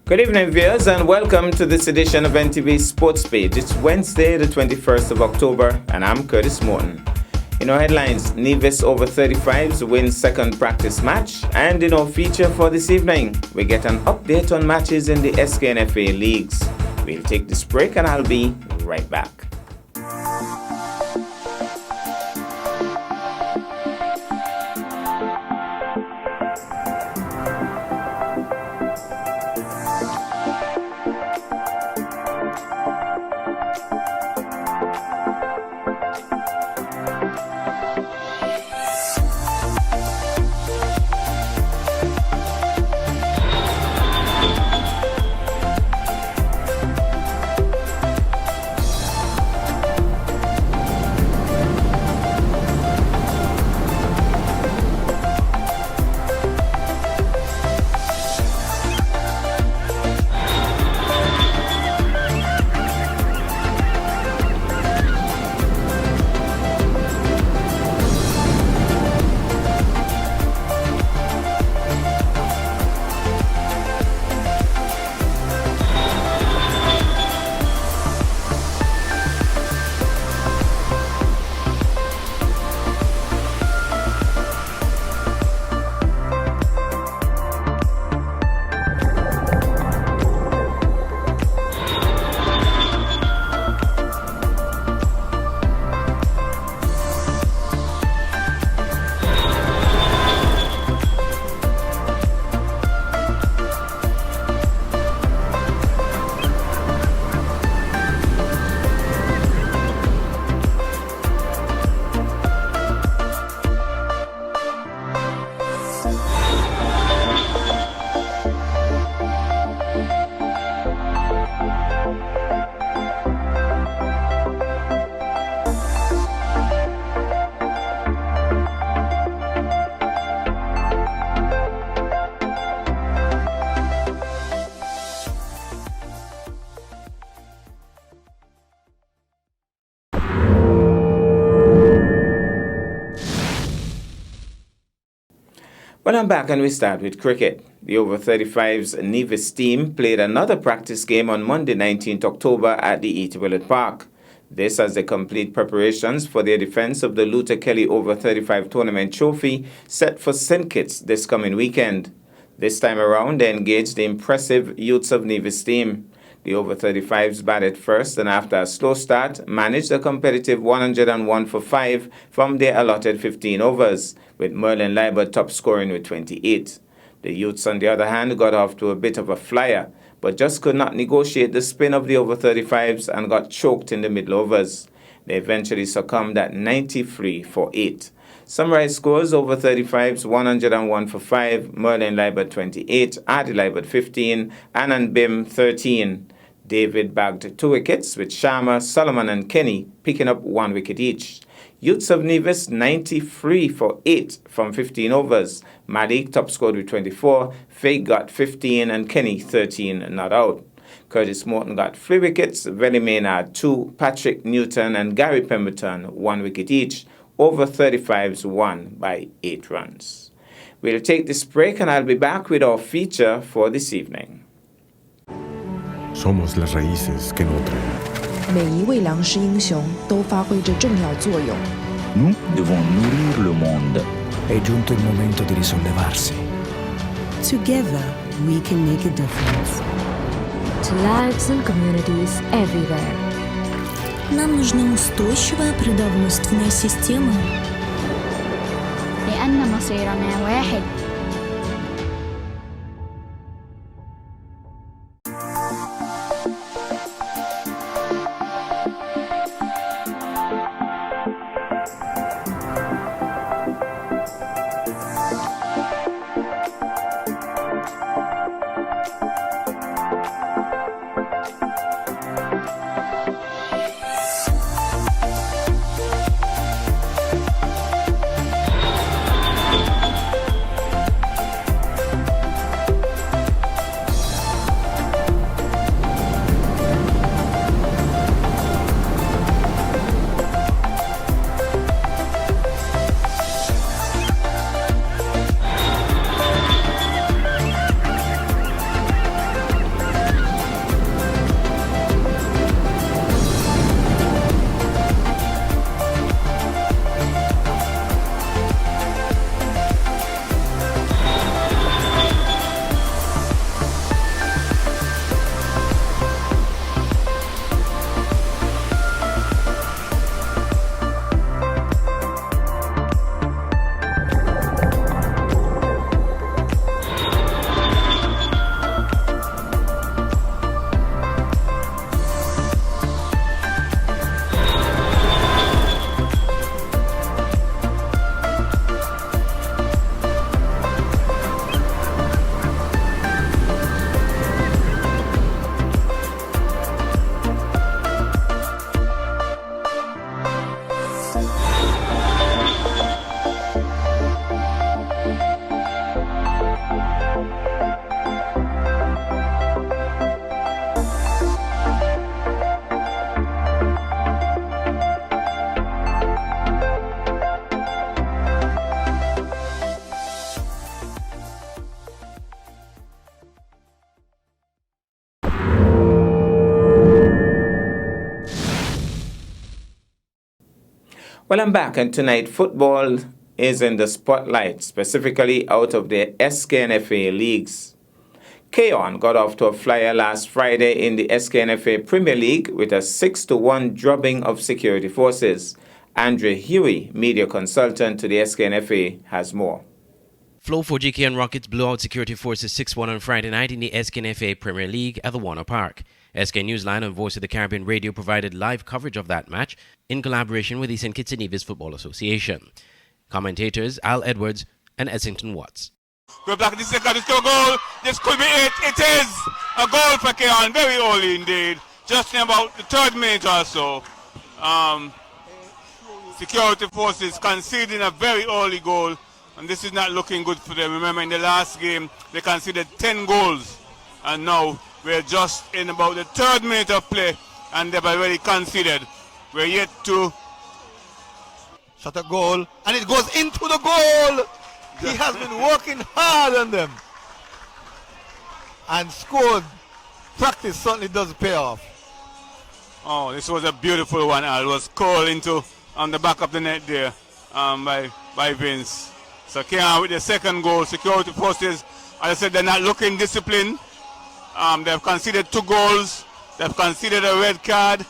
Good evening, viewers, and welcome to this edition of NTV Sports Page. It's Wednesday, the 21st of October, and I'm Curtis Morton. In our headlines, Nevis over 35s wins second practice match, and in our feature for this evening, we get an update on matches in the SKNFA leagues. We'll take this break, and I'll be right back. Well, I'm back and we start with cricket. The over 35s Nevis team played another practice game on Monday 19th October at the E.T. Willett Park. This as they complete preparations for their defense of the Luther Kelly over 35 tournament trophy set for St. Kitts this coming weekend. This time around, they engaged the impressive Youths of Nevis team. The over 35s batted first and after a slow start, managed a competitive 101 for 5 from their allotted 15 overs, with Merlin Liebert top scoring with 28. The Youths, on the other hand, got off to a bit of a flyer, but just could not negotiate the spin of the over 35s and got choked in the middle overs. They eventually succumbed at 93 for 8. Summarized scores: over 35s 101 for 5, Merlin Liebert 28, Adi Liebert 15, Anand Bim 13. David bagged 2 wickets, with Sharma, Solomon and Kenny picking up 1 wicket each. Youths of Nevis 93 for 8 from 15 overs. Malik top scored with 24, Fake got 15 and Kenny 13 not out. Curtis Morton got 3 wickets, Veli Maynard 2, Patrick Newton and Gary Pemberton 1 wicket each. Over 35s won by 8 runs. We'll take this break and I'll be back with our feature for this evening. Somos las raíces que nutren. 每一位粮食英雄都发挥着重要作用。 Nous devons nourrir le monde. È giunto il momento di risollevarsi. Together, we can make a difference. To lives and communities everywhere. Нам нужна устойчивая продовольственная система. لأن مصيرنا واحد. Well, I'm back, and tonight football is in the spotlight, specifically out of the SKNFA leagues. Keon got off to a flyer last Friday in the SKNFA Premier League with a 6-1 drubbing of Security Forces. Andre Huey, media consultant to the SKNFA, has more. Flow 4GK and Rockets blew out Security Forces 6-1 on Friday night in the SKNFA Premier League at the Warner Park. SK Newsline and Voice of the Caribbean Radio provided live coverage of that match in collaboration with the St. Kitts and Nevis Football Association. Commentators Al Edwards and Essington Watts. We're back in the second, it's a goal. This could be it. It is a goal for Keon, very early indeed. Just in about the third minute or so. Security Forces conceding a very early goal, and this is not looking good for them. Remember, in the last game, they conceded 10 goals, and now we're just in about the third minute of play, and they've already conceded. We're yet to shot a goal, and it goes into the goal. He has been working hard on them and scored. Practice certainly does pay off. Oh, this was a beautiful one, Al. It was curled into on the back of the net there by Vince. So Keon with the second goal. Security Forces, as I said, they're not looking disciplined. They've conceded 2 goals. They've conceded a red card.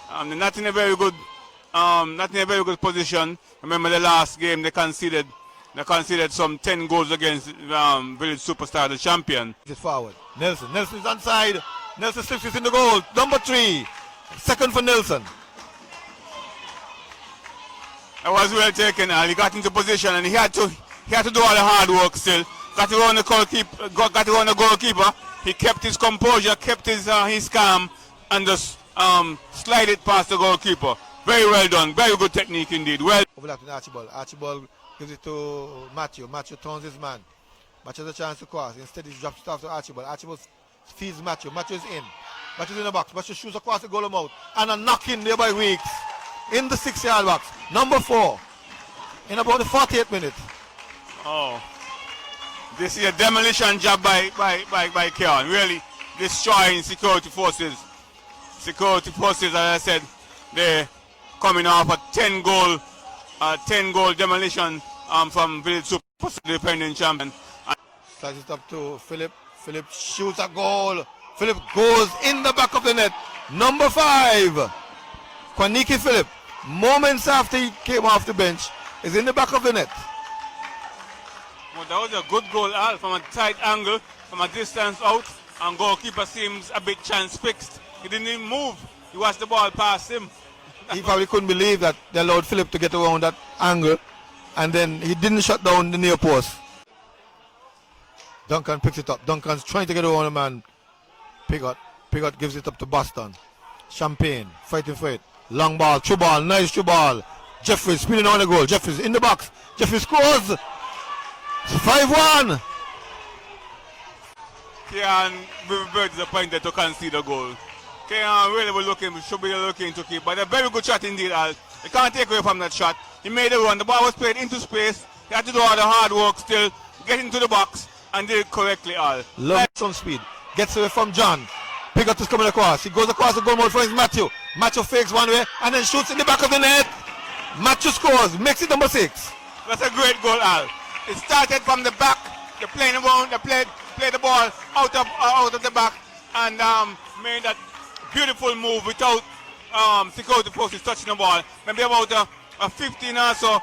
They're not in a very good position. Remember the last game they conceded some 10 goals against Village Superstar, the champion. It's forward. Nelson is onside. Nelson slips it in the goal. Number 3. Second for Nelson. That was well taken, Al. He got into position and he had to do all the hard work still. Got around the goalkeeper. He kept his composure, kept his calm, and just slide it past the goalkeeper. Very well done. Very good technique indeed. Well. Overlapping Archibald. Archibald gives it to Matthew. Matthew turns his man. Matthew has a chance to cross. Instead he drops it off to Archibald. Archibald feeds Matthew. Matthew is in. Matthew is in the box. Matthew shoots across the goal mouth. And a knock in there by Weeks. In the 6-yard box. Number 4. In about the 48th minute. Oh. This is a demolition job by Keon. Really destroying Security Forces. Security Forces, as I said, they're coming off a 10 goal demolition from Village Super, the defending champion. Slides it up to Philip. Philip shoots a goal. Philip goes in the back of the net. Number 5. Kwaniki Philip, moments after he came off the bench, is in the back of the net. Well, that was a good goal, Al, from a tight angle, from a distance out, and goalkeeper seems a bit chance fixed. He didn't even move. He watched the ball pass him. He probably couldn't believe that they allowed Philip to get around that angle, and then he didn't shut down the near post. Duncan picks it up. Duncan's trying to get around the man. Pigot gives it up to Boston. Champagne fighting for it. Long ball, true ball, nice true ball. Jeffries spinning on the goal. Jeffries in the box. Jeffries scores. 5-1. Keon very disappointed to concede a goal. Keon really should be looking to keep, but a very good shot indeed, Al. You can't take away from that shot. He made a run. The ball was played into space. He had to do all the hard work still, get into the box, and did it correctly, Al. Love some speed. Gets away from John. Pigot is coming across. He goes across the goal mouth for his Matthew. Matthew fakes one way and then shoots in the back of the net. Matthew scores. Makes it number 6. That's a great goal, Al. It started from the back. They played around. They played the ball out of the back and made that beautiful move without Security Forces touching the ball. Maybe about a 15 or so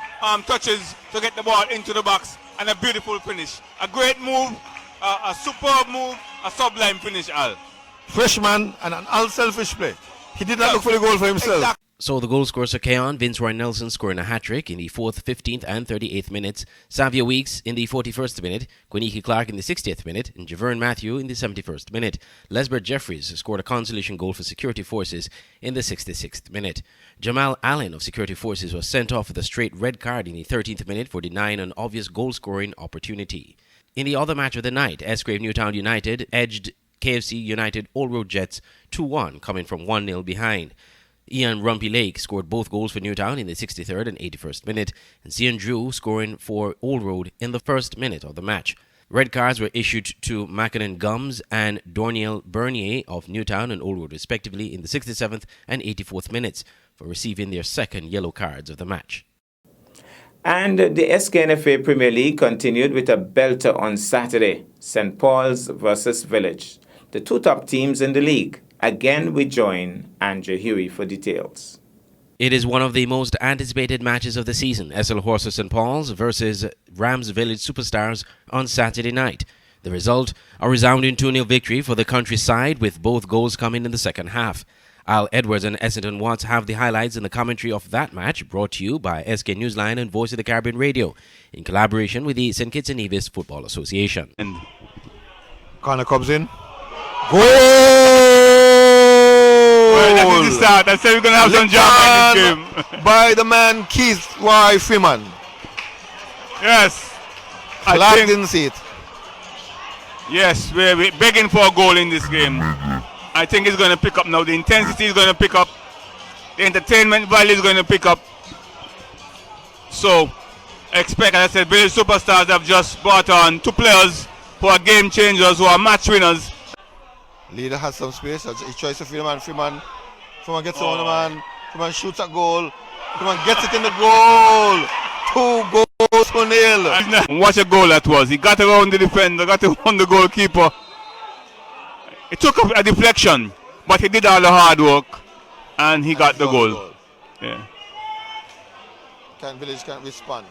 touches to get the ball into the box, and a beautiful finish. A great move, a superb move, a sublime finish, Al. Freshman and an unselfish play. He did not look for the goal for himself. Exactly. So the goal scorers for Keon, Vince Roy Nelson scoring a hat-trick in the 4th, 15th and 38th minutes, Savia Weeks in the 41st minute, Quiniki Clark in the 60th minute, and Javern Matthew in the 71st minute. Lesbert Jeffries scored a consolation goal for Security Forces in the 66th minute. Jamal Allen of Security Forces was sent off with a straight red card in the 13th minute for denying an obvious goal-scoring opportunity. In the other match of the night, Esgrave Newtown United edged KFC United Old Road Jets 2-1, coming from 1-0 behind. Ian Rumpy Lake scored both goals for Newtown in the 63rd and 81st minute, and Cian Drew scoring for Old Road in the first minute of the match. Red cards were issued to Mackinnon Gums and Dorniel Bernier of Newtown and Old Road respectively in the 67th and 84th minutes for receiving their second yellow cards of the match. And the SKNFA Premier League continued with a belter on Saturday, St. Paul's versus Village. The two top teams in the league. Again, we join Andrew Huey for details. It is one of the most anticipated matches of the season, SL Horses St. Paul's versus Rams Village Superstars on Saturday night. The result, a resounding 2-0 victory for the countryside with both goals coming in the second half. Al Edwards and Essendon Watts have the highlights in the commentary of that match, brought to you by SK Newsline and Voice of the Caribbean Radio in collaboration with the St. Kitts and Nevis Football Association. Corner comes in. Goal! Well, that is the start. I said we're going to have some drama in this game. By the man Keith Y. Freeman. Yes. Clark didn't see it. Yes, we're begging for a goal in this game. I think it's going to pick up now. The intensity is going to pick up. The entertainment value is going to pick up. So, expect, as I said, Village Superstars have just brought on two players who are game changers, who are match winners. Leader has some space. He tries to free the man. Freeman gets on the man. Freeman shoots a goal. Freeman gets it in the goal. 2 goals to 0. What a goal that was. He got around the defender, got around the goalkeeper. It took a deflection, but he did all the hard work, and he got the goal. Yeah. Village can't respond.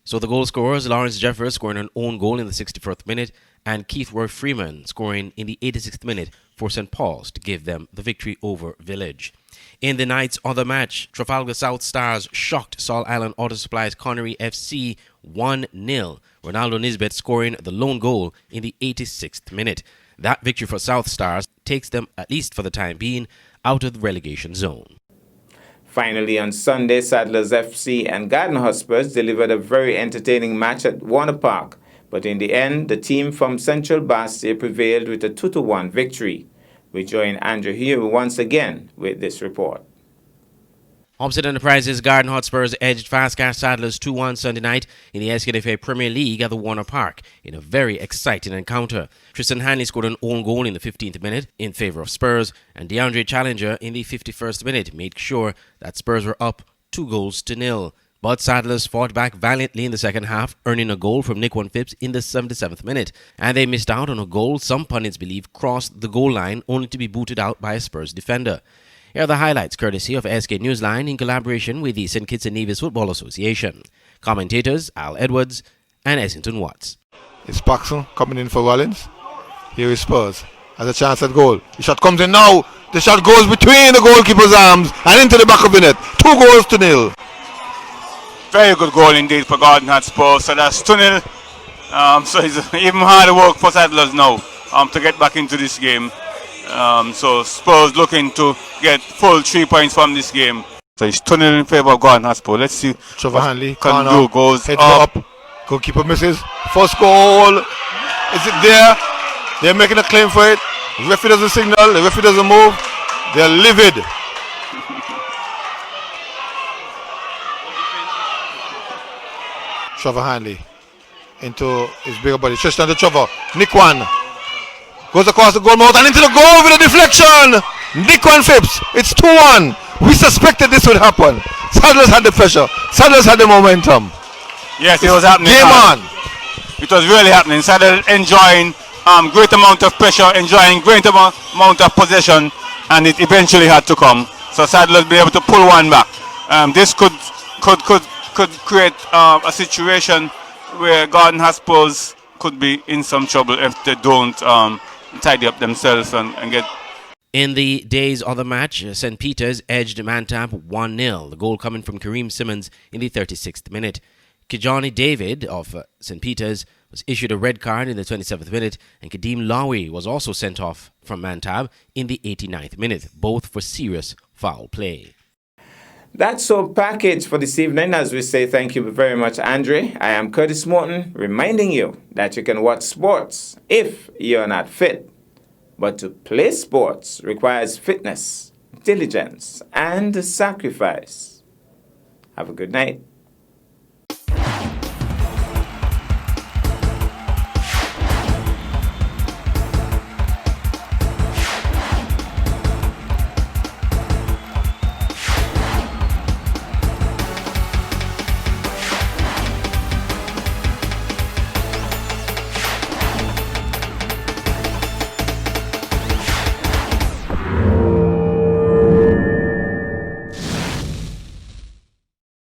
So the goal scorers, Lawrence Jeffers scoring an own goal in the 61st minute and Keith Roy Freeman scoring in the 86th minute for St. Paul's to give them the victory over Village. In the night's other match, Trafalgar South Stars shocked Saul Island Auto Supply's Connery FC 1-0. Ronaldo Nisbet scoring the lone goal in the 86th minute. That victory for South Stars takes them, at least for the time being, out of the relegation zone. Finally, on Sunday, Saddlers FC and Garden Hotspurs delivered a very entertaining match at Warner Park. But in the end, the team from Central Bastia prevailed with a 2-1 victory. We join Andrew Huey once again with this report. Homestead Enterprises Garden Hotspurs edged Fast Cash Saddlers 2-1 Sunday night in the SKNFA Premier League at the Warner Park in a very exciting encounter. Tristan Hanley scored an own goal in the 15th minute in favour of Spurs, and DeAndre Challenger in the 51st minute made sure that Spurs were up 2-0. But Saddlers fought back valiantly in the second half, earning a goal from Nick Phipps in the 77th minute. And they missed out on a goal some pundits believe crossed the goal line, only to be booted out by a Spurs defender. Here are the highlights courtesy of SK Newsline in collaboration with the St. Kitts and Nevis Football Association. Commentators Al Edwards and Essendon Watts. It's Paxson coming in for Rollins. Here is Spurs. Has a chance at goal. The shot comes in now. The shot goes between the goalkeeper's arms and into the back of the net. 2-0. Very good goal indeed for Garden Hotspur. So that's 2-0. So it's even harder work for Saddlers now to get back into this game. So Spurs looking to get full 3 points from this game. So it's 2-0 in favour of Garden Hotspur. Let's see. Trevor Hanley can do. Goes heads up. Goalkeeper misses. First goal. Is it there? They're making a claim for it. The referee doesn't signal. The referee doesn't move. They're livid. Trevor Hanley into his bigger body. Tristan to Trevor. Nick Wan goes across the goal mouth and into the goal with a deflection. Nick Phipps. It's 2-1. We suspected this would happen. Saddlers had the pressure. Saddlers had the momentum. Yes, it was happening. Game on. It was really happening. Saddlers enjoying great amount of pressure, enjoying great amount of possession, and it eventually had to come. So Saddlers be able to pull one back. This could create a situation where Garden Hotspurs could be in some trouble if they don't tidy up themselves and get. In the day's other match, St. Peter's edged Mantap 1-0, the goal coming from Kareem Simmons in the 36th minute. Kijani David of St. Peter's was issued a red card in the 27th minute, and Kadeem Lawi was also sent off from Mantab in the 89th minute, both for serious foul play. That's our package for this evening. As we say, thank you very much, Andre. I am Curtis Morton, reminding you that you can watch sports if you're not fit. But to play sports requires fitness, diligence, and sacrifice. Have a good night.